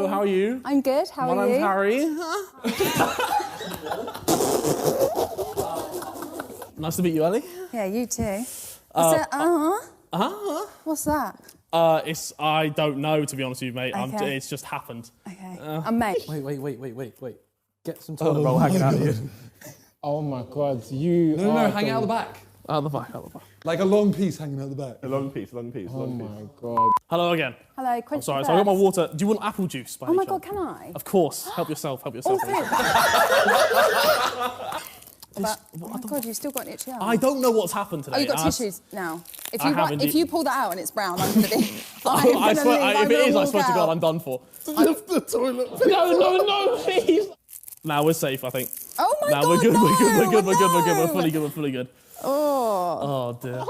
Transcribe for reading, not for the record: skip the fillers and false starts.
Hello, how are you? I'm good, how are you? My name's Harry. Nice to meet you, Ellie. Yeah, you too. What's that? What's that? I don't know, to be honest with you, mate. Okay. It's just happened. Okay, I'm mate. Wait. Get some toilet roll hanging out of you. Oh my God, you No, hang out the back. Out the back. Like a long piece hanging out the back. A long piece. Oh my God. Hello again. Hello, I'm sorry, so I got my water. Do you want apple juice by Oh my any God, chance? can I? Of course. Help yourself. Oh, please. thanks. Oh my God, you've still got an itchy arm. I don't know what's happened today. Oh, you've got tissues now. I have indeed. If you pull that out and it's brown, I'm going to be... I swear, if it is, I swear to God, I'm done for. Lift the toilet. No, please. Now we're safe, I think. Oh my God, we're good, no, we're good. no. We're fully good. Oh. Oh, dear.